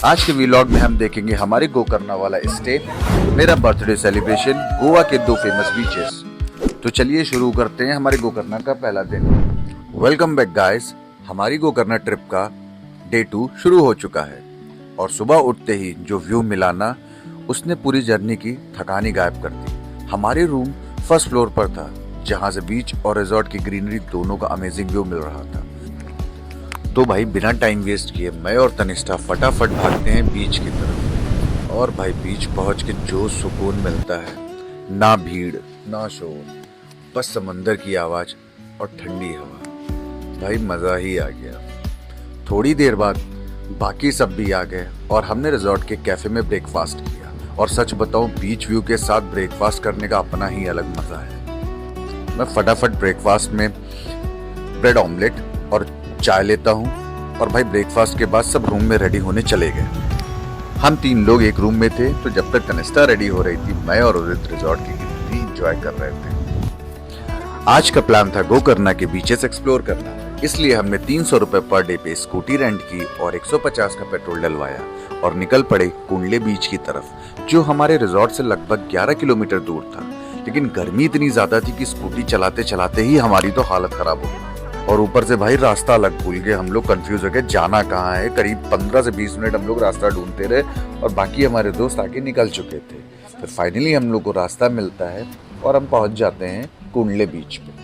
आज के व्लॉग में हम देखेंगे हमारे गोकर्णा वाला स्टे, मेरा बर्थडे सेलिब्रेशन, गोवा के 2 फेमस बीचेस। तो चलिए शुरू करते हैं हमारे गोकर्णा का पहला दिन। Welcome back guys. हमारी गोकर्णा ट्रिप का डे 2 शुरू हो चुका है और सुबह उठते ही जो व्यू मिला ना, उसने पूरी जर्नी की थकान ही गायब कर दी। हमारे रूम फर्स्ट फ्लोर पर था, जहां से बीच और रिजॉर्ट की ग्रीनरी दोनों का अमेजिंग व्यू मिल रहा था। तो भाई बिना टाइम वेस्ट किए मैं और तनिष्ठा फटाफट भागते हैं बीच की तरफ। और भाई बीच पहुंच के जो सुकून मिलता है, ना भीड़ ना शोर, बस समंदर की आवाज और ठंडी हवा, भाई मजा ही आ गया। थोड़ी देर बाद बाकी सब भी आ गए और हमने रिजॉर्ट के कैफे में ब्रेकफास्ट किया। और सच बताऊं, बीच व्यू के साथ ब्रेकफास्ट करने का अपना ही अलग मजा है। मैं फटाफट ब्रेकफास्ट में ब्रेड ऑमलेट और चाय लेता हूँ और भाई ब्रेकफास्ट के बाद सब रूम में रेडी होने चले गए। हम 3 लोग एक रूम में थे, तो जब तक तनिष्ठा रेडी हो रही थी, मैं और उदित रिजॉर्ट की ग्रीनरी एंजॉय कर रहे थे। आज का प्लान था गोकर्णा के बीचेस एक्सप्लोर करना, इसलिए हमने 300 रुपए पर डे पे स्कूटी रेंट की और 150 का पेट्रोल डलवाया और निकल पड़े कुंडले बीच की तरफ, जो हमारे रिजॉर्ट से लगभग 11 किलोमीटर दूर था। लेकिन गर्मी इतनी ज्यादा थी कि स्कूटी चलाते चलाते ही हमारी तो हालत खराब हो गई। और ऊपर से भाई रास्ता अलग भूल गए, हम लोग कंफ्यूज हो गए जाना कहाँ है। करीब 15 से 20 मिनट हम लोग रास्ता ढूंढते रहे और बाकी हमारे दोस्त आके निकल चुके थे। फिर फाइनली हम लोग को रास्ता मिलता है और हम पहुंच जाते हैं कुंडले बीच पे।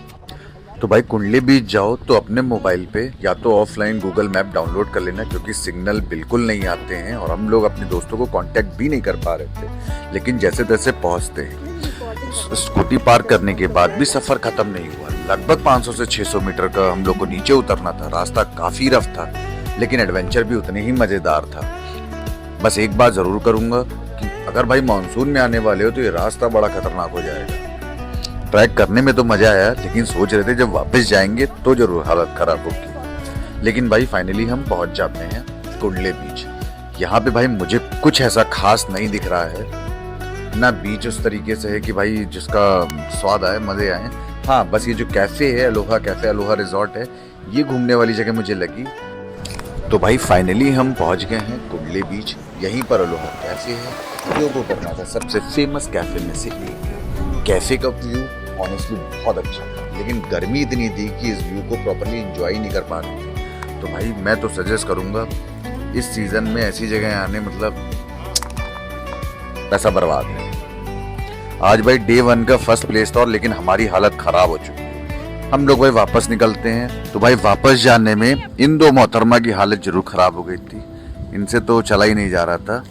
तो भाई कुंडले बीच जाओ तो अपने मोबाइल पे या तो ऑफलाइन गूगल मैप डाउनलोड कर लेना, क्योंकि सिग्नल बिल्कुल नहीं आते हैं और हम लोग अपने दोस्तों को कांटेक्ट भी नहीं कर पा रहे थे। लेकिन जैसे तैसे पहुंचते हैं। स्कूटी पार्क करने के बाद भी सफर खत्म नहीं हुआ। लगभग 500 से 600 मीटर का हम लोग को नीचे उतरना था। रास्ता काफी रफ था, लेकिन एडवेंचर भी उतने ही मजेदार था। बस एक बात जरूर करूंगा कि अगर भाई मानसून में आने वाले हो तो ये रास्ता बड़ा खतरनाक हो जाएगा। ट्रैक करने में तो मजा आया, लेकिन सोच रहे थे जब वापस जाएंगे तो जरूर हालत खराब होगी। लेकिन भाई फाइनली हम पहुंच जाते हैं कुंडले बीच। यहाँ पे भाई मुझे कुछ ऐसा खास नहीं दिख रहा है ना। बीच उस तरीके से है कि भाई जिसका स्वाद आए, मजे आए। हाँ, बस ये जो कैफे है, अलोहा कैफे, अलोहा रिजॉर्ट है, ये घूमने वाली जगह मुझे लगी। तो भाई फाइनली हम पहुंच गए हैं कुंडले बीच। यहीं पर अलोहा कैफे है, जो गोकर्णा का सबसे फेमस कैफे में से एक है। कैफे का व्यू ऑनेस्टली बहुत अच्छा था, लेकिन गर्मी इतनी थी कि इस व्यू को प्रॉपर्ली एंजॉय नहीं कर पा रहे थे। तो भाई मैं तो सजेस्ट करूंगा इस सीजन में ऐसी जगह आने, मतलब पैसा बर्बाद है। आज भाई डे 1 का फर्स्ट प्लेस था, लेकिन हमारी हालत खराब हो चुकी है। हम लोग भाई वापस निकलते हैं। तो भाई वापस जाने में इन 2 मोहतरमा की हालत जरूर खराब हो गई थी। इनसे तो चला ही नहीं जा रहा था,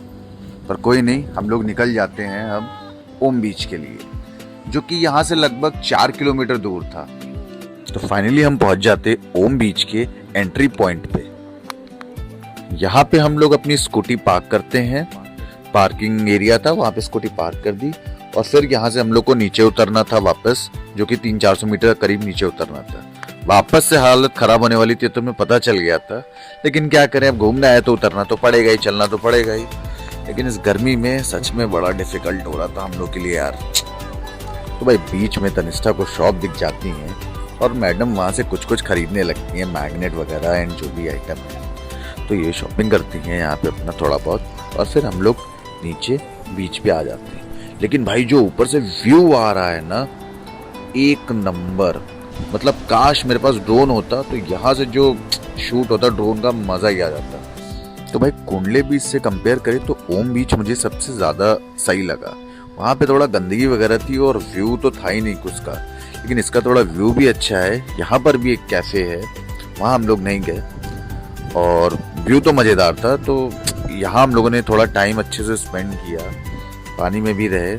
पर कोई नहीं, हम लोग निकल जाते हैं अब ओम बीच के लिए, जो कि यहाँ से लगभग 4 किलोमीटर दूर था। तो फाइनली हम पहुंच जाते ओम बीच के एंट्री पॉइंट पे। यहाँ पे हम लोग अपनी स्कूटी पार्क करते हैं। पार्किंग एरिया था, वहां पे स्कूटी पार्क कर दी और फिर यहाँ से हम लोग को नीचे उतरना था वापस, जो कि 300-400 मीटर करीब नीचे उतरना था। वापस से हालत खराब होने वाली थी, तो हमें पता चल गया था, लेकिन क्या करें, अब घूमना है तो उतरना तो पड़ेगा ही, चलना तो पड़ेगा ही। लेकिन इस गर्मी में सच में बड़ा डिफिकल्ट हो रहा था हम लोग के लिए यार। तो भाई बीच में तनिष्ठा को शॉप दिख जाती है और मैडम वहाँ से कुछ खरीदने लगती है, मैग्नेट वगैरह एंड जो भी आइटम है। तो ये शॉपिंग करती हैं यहाँ पे अपना थोड़ा बहुत, और फिर हम लोग नीचे बीच पे आ जाते हैं। लेकिन भाई जो ऊपर से व्यू आ रहा है ना, एक नंबर। मतलब काश मेरे पास ड्रोन होता तो यहाँ से जो शूट होता ड्रोन का, मजा ही आ जाता। तो भाई कुंडले बीच से कंपेयर करें तो ओम बीच मुझे सबसे ज्यादा सही लगा। वहाँ पे थोड़ा गंदगी वगैरह थी और व्यू तो था ही नहीं कुछ का, लेकिन इसका थोड़ा व्यू भी अच्छा है। यहाँ पर भी एक कैफे है, वहाँ हम लोग नहीं गए और व्यू तो मजेदार था। तो यहाँ हम लोगों ने थोड़ा टाइम अच्छे से स्पेंड किया, पानी में भी रहे,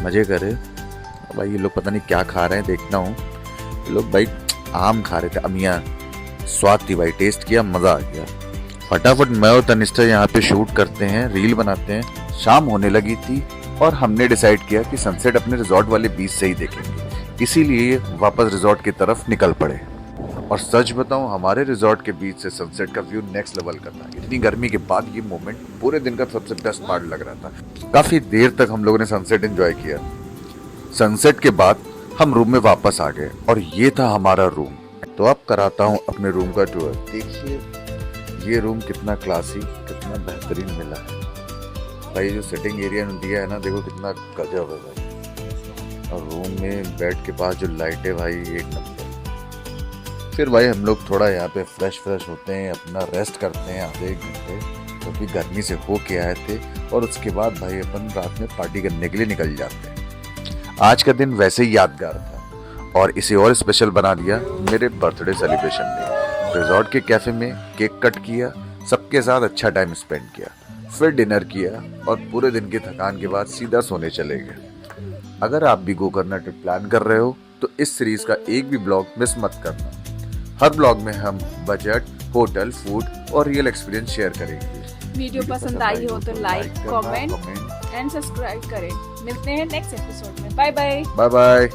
मजे करे। भाई ये लोग पता नहीं क्या खा रहे हैं, देखना हूँ। ये लोग भाई आम खा रहे थे, अमिया। स्वाद थी भाई, टेस्ट किया, मजा आ गया। फटाफट मैं और तनिष्ठा यहाँ पे शूट करते हैं, रील बनाते हैं। शाम होने लगी थी और हमने डिसाइड किया कि सनसेट अपने रिजॉर्ट वाले बीच से ही देखेंगे, इसीलिए वापस रिजॉर्ट की तरफ निकल पड़े। और सच बताऊं, हमारे रिजॉर्ट के बीच से सनसेट का व्यू नेक्स्ट लेवल का था। इतनी गर्मी के बाद ये मोमेंट पूरे दिन का सबसे बेस्ट पार्ट लग रहा था। काफी देर तक हम लोगों ने सनसेट एंजॉय किया। सनसेट के बाद हम रूम में वापस आ गए और ये था हमारा रूम। तो अब कराता हूँ अपने रूम का टूर। देखिए ये रूम कितना क्लासी, कितना ना बेहतरीन मिला है भाई। जो सिटिंग एरिया दिया है ना, देखो कितना गजब है भाई। और रूम में बेड के पास जो लाइट है भाई, एक नंबर। फिर भाई हम लोग थोड़ा यहाँ पे फ्रेश होते हैं, अपना रेस्ट करते हैं आधे एक घंटे, क्योंकि गर्मी से हो के आए थे। और उसके बाद भाई अपन रात में पार्टी करने के लिए निकल जाते हैं। आज का दिन वैसे ही यादगार था और इसे और स्पेशल बना दिया मेरे बर्थडे सेलिब्रेशन ने। रिजॉर्ट के कैफे में केक कट किया, सबके साथ अच्छा टाइम स्पेंड किया, फिर डिनर किया और पूरे दिन की थकान के बाद सीधा सोने चले गए। अगर आप भी गोकर्णा ट्रिप प्लान कर रहे हो तो इस सीरीज का एक भी ब्लॉग मिस मत करना। हर ब्लॉग में हम बजट, होटल, फूड और रियल एक्सपीरियंस शेयर करेंगे। वीडियो पसंद आई हो तो लाइक, कमेंट एंड सब्सक्राइब करें। मिलते हैं नेक्स्ट एपिसोड में। Bye bye. Bye bye.